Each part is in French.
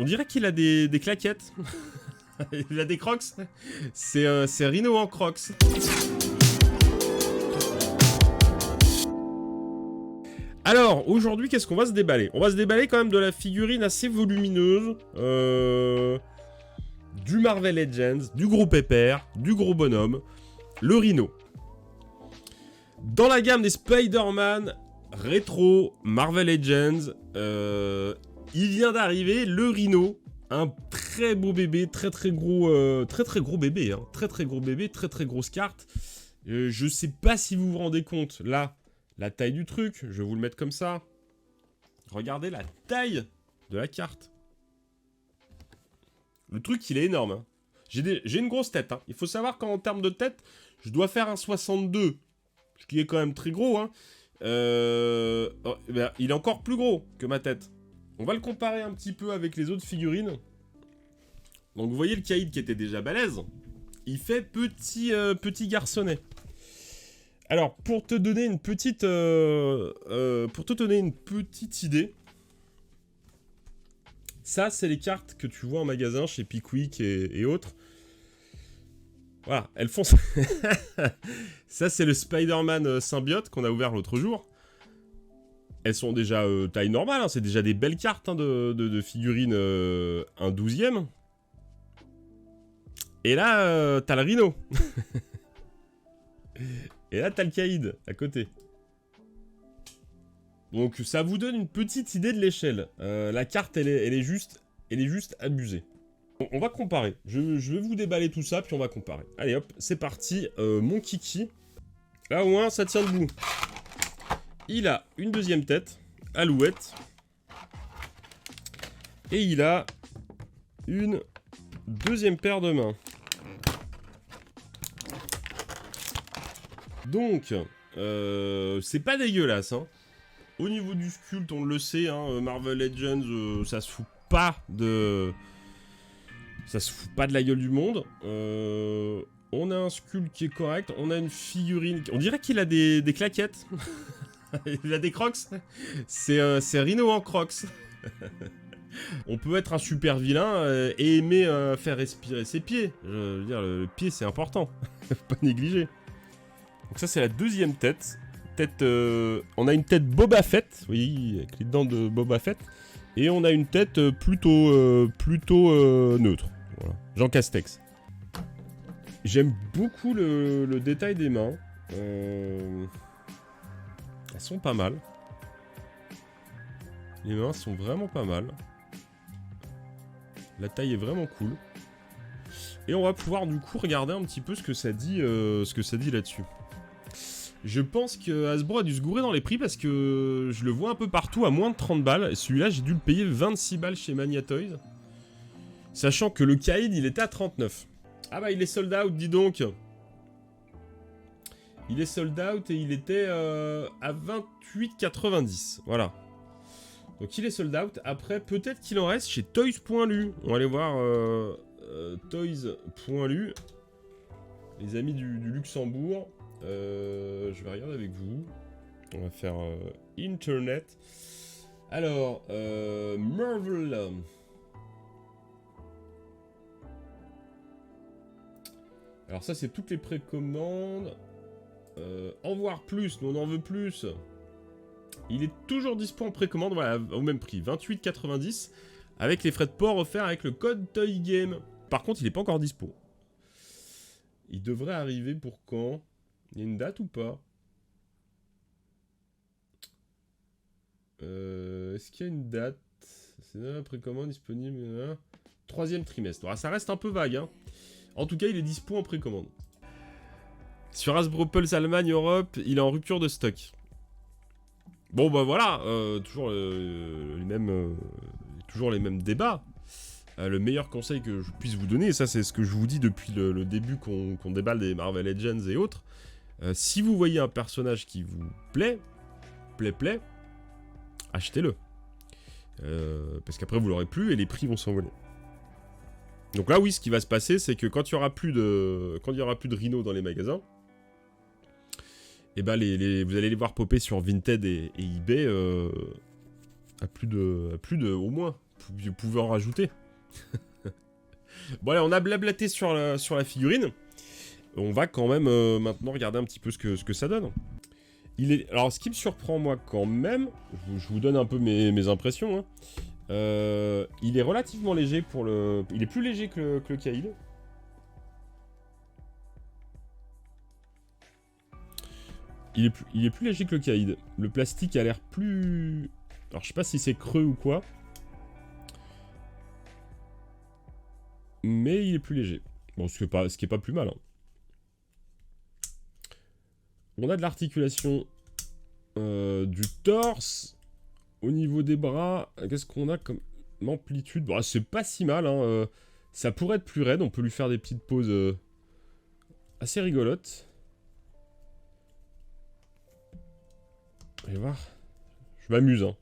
On dirait qu'il a des claquettes. Il a des crocs. C'est Rhino en crocs. Alors, aujourd'hui, qu'est-ce qu'on va se déballer? On va se déballer quand même de la figurine assez volumineuse. Du Marvel Legends, du gros pépère, du gros bonhomme, le Rhino. Dans la gamme des Spider-Man rétro Marvel Legends, il vient d'arriver le Rhino. Un très beau bébé, très gros bébé, hein. Très gros bébé, très grosse carte. Je sais pas si vous vous rendez compte, là, la taille du truc, je vais vous le mettre comme ça. Regardez la taille de la carte. Le truc, il est énorme, hein. J'ai une grosse tête, hein. Il faut savoir qu'en termes de tête, je dois faire un 62, ce qui est quand même très gros, hein. Ben, il est encore plus gros que ma tête. On va le comparer un petit peu avec les autres figurines. Donc vous voyez le Kaïd qui était déjà balèze. Il fait petit garçonnet. Alors pour te donner une petite idée, ça c'est les cartes que tu vois en magasin chez Pickwick et autres. Voilà, elles font ça. Ça c'est le Spider-Man symbiote qu'on a ouvert l'autre jour. Elles sont déjà taille normale, hein, c'est déjà des belles cartes, hein, de figurines un 12e. Et là, t'as le Rhino. Et là, t'as le Kaïd à côté. Donc ça vous donne une petite idée de l'échelle. La carte, elle est juste abusée. On va comparer. Je vais vous déballer tout ça, puis on va comparer. Allez hop, c'est parti. Mon kiki. Là au moins, ça tient debout. Il a une deuxième tête, Alouette. Et il a une deuxième paire de mains. Donc, c'est pas dégueulasse, hein. Au niveau du sculpte, on le sait, hein, Marvel Legends, ça se fout pas de... Ça se fout pas de la gueule du monde. On a un sculpte qui est correct. On a une figurine... On dirait qu'il a des claquettes. Il a des crocs. C'est Rhino en crocs. On peut être un super vilain et aimer faire respirer ses pieds. Je veux dire, le pied, c'est important. Faut pas négliger. Donc ça, c'est la deuxième tête. On a une tête Boba Fett. Oui, avec les dents de Boba Fett. Et on a une tête plutôt neutre. Voilà. Jean Castex. J'aime beaucoup le détail des mains. Elles sont pas mal. Les mains sont vraiment pas mal. La taille est vraiment cool. Et on va pouvoir du coup regarder un petit peu ce que ça dit là-dessus. Je pense que Hasbro a dû se gourer dans les prix parce que je le vois un peu partout à moins de 30 balles. Et celui-là, j'ai dû le payer 26 balles chez Mania Toys. Sachant que le Kaïd, il était à 39. Ah bah il est sold out, dis donc. Il est sold out et il était à 28,90. Voilà. Donc il est sold out. Après, peut-être qu'il en reste chez Toys.lu. On va aller voir Toys.lu. Les amis du Luxembourg. Je vais regarder avec vous. On va faire Internet. Alors, Marvel. Alors ça, c'est toutes les précommandes. En voir plus, nous on en veut plus. Il est toujours dispo en précommande, voilà, au même prix, 28,90, avec les frais de port offerts avec le code TOYGAME. Par contre, il n'est pas encore dispo. Il devrait arriver pour quand? Il y a une date ou pas? Est-ce qu'il y a une date? C'est la précommande disponible, 3e trimestre. Alors, ça reste un peu vague, hein. En tout cas, il est dispo en précommande. Sur Hasbro Pulse Allemagne Europe, il est en rupture de stock. Bon bah voilà, toujours les mêmes débats. Le meilleur conseil que je puisse vous donner, et ça c'est ce que je vous dis depuis le début qu'on déballe des Marvel Legends et autres, si vous voyez un personnage qui vous plaît, achetez-le. Parce qu'après vous l'aurez plus et les prix vont s'envoler. Donc là oui, ce qui va se passer, c'est que quand il y aura plus de Rhino dans les magasins, et ben vous allez les voir popper sur Vinted et eBay à plus de au moins vous pouvez en rajouter. Bon allez, on a blablaté sur la figurine. On va quand même maintenant regarder un petit peu ce que ça donne. Alors ce qui me surprend moi quand même, je vous donne un peu mes impressions, hein. Il est relativement léger pour le... Il est plus léger que le Kaïd. Il est plus léger que le Kaïd. Le plastique a l'air plus... Alors je sais pas si c'est creux ou quoi. Mais il est plus léger. Bon, ce qui est pas plus mal, hein. On a de l'articulation du torse. Au niveau des bras, qu'est-ce qu'on a comme amplitude? Bon, c'est pas si mal, hein. Ça pourrait être plus raide. On peut lui faire des petites pauses assez rigolotes. Allez voir. Je m'amuse, hein.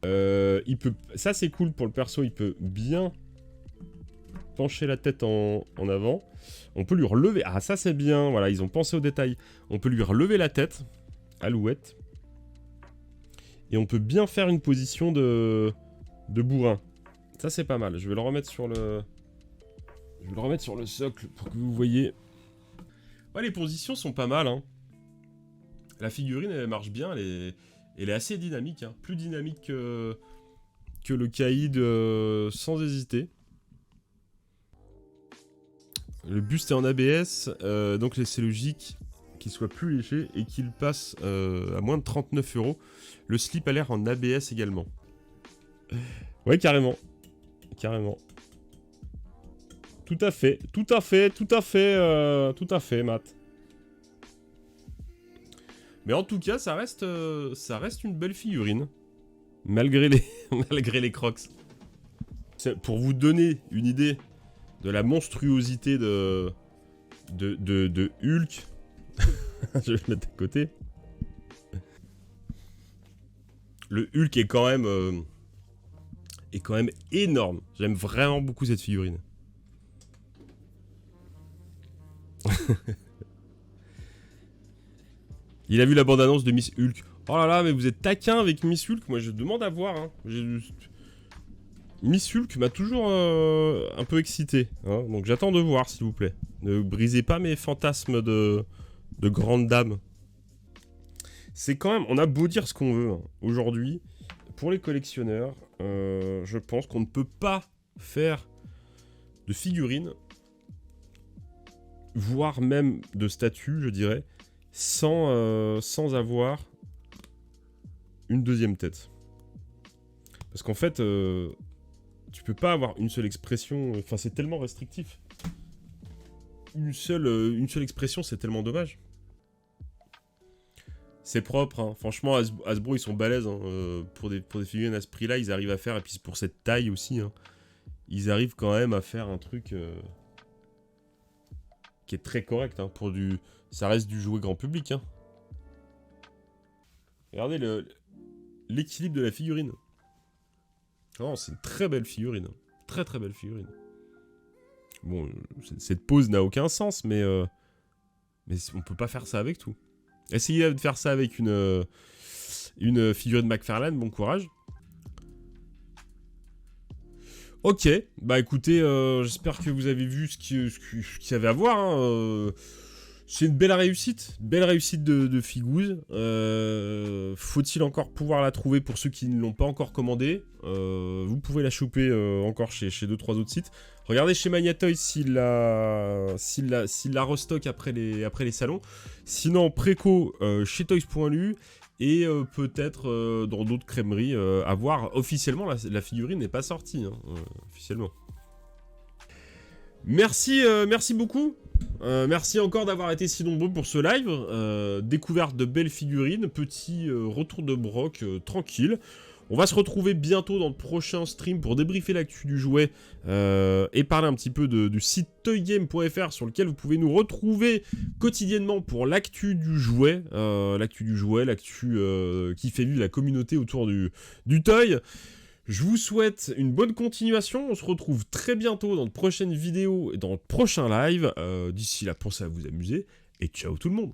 Il peut... Ça, c'est cool pour le perso. Il peut bien pencher la tête en avant. On peut lui relever... Ah, ça, c'est bien. Voilà, ils ont pensé aux détails. On peut lui relever la tête. Alouette. Et on peut bien faire une position de bourrin. Ça, c'est pas mal. Je vais le remettre sur le... socle pour que vous voyez. Ouais, les positions sont pas mal, hein. La figurine, elle marche bien. Elle est assez dynamique, hein. Plus dynamique que le Kaïd, sans hésiter. Le buste est en ABS, donc c'est logique qu'il soit plus léger et qu'il passe à moins de 39 €. Le slip a l'air en ABS également. Ouais, carrément. Carrément. Tout à fait, Matt. Mais en tout cas, ça reste une belle figurine. Malgré les crocs. Pour vous donner une idée de la monstruosité de Hulk. Je vais le mettre à côté. Le Hulk est quand même énorme. J'aime vraiment beaucoup cette figurine. Il a vu la bande-annonce de Miss Hulk. Oh là là, mais vous êtes taquin avec Miss Hulk. Moi, je demande à voir, hein. Miss Hulk m'a toujours un peu excité, hein. Donc j'attends de voir, s'il vous plaît. Ne brisez pas mes fantasmes de grande dame. C'est quand même... On a beau dire ce qu'on veut, hein. Aujourd'hui, pour les collectionneurs, je pense qu'on ne peut pas faire de figurines, voire même de statues, je dirais, sans avoir une deuxième tête. Parce qu'en fait, tu peux pas avoir une seule expression. Enfin, c'est tellement restrictif. Une seule expression, c'est tellement dommage. C'est propre, hein. Franchement, Hasbro, ils sont balèzes, hein. Pour des figurines à ce prix-là, ils arrivent à faire, et puis pour cette taille aussi, hein, ils arrivent quand même à faire un truc qui est très correct, hein, pour du... Ça reste du jouet grand public, hein. Regardez l'équilibre de la figurine. Oh, c'est une très belle figurine. Très très belle figurine. Bon, cette pose n'a aucun sens, mais on peut pas faire ça avec tout. Essayez de faire ça avec une figurine McFarlane, bon courage. Ok, bah écoutez, j'espère que vous avez vu ce qu'il y avait à voir, hein. C'est une belle réussite de Figouze. Faut-il encore pouvoir la trouver pour ceux qui ne l'ont pas encore commandé? Vous pouvez la choper encore chez 2-3 autres sites. Regardez chez Magnatoy s'il la restock après les salons. Sinon, en préco chez Toys.lu et peut-être dans d'autres crèmeries à voir. Officiellement, la figurine n'est pas sortie, hein, officiellement. Merci beaucoup. Merci encore d'avoir été si nombreux pour ce live. Découverte de belles figurines, petit retour de broc tranquille. On va se retrouver bientôt dans le prochain stream pour débriefer l'actu du jouet et parler un petit peu du site toygame.fr sur lequel vous pouvez nous retrouver quotidiennement pour l'actu du jouet. L'actu qui fait vivre la communauté autour du toy. Je vous souhaite une bonne continuation. On se retrouve très bientôt dans de prochaines vidéos et dans le prochain live. D'ici là, pensez à vous amuser et ciao tout le monde.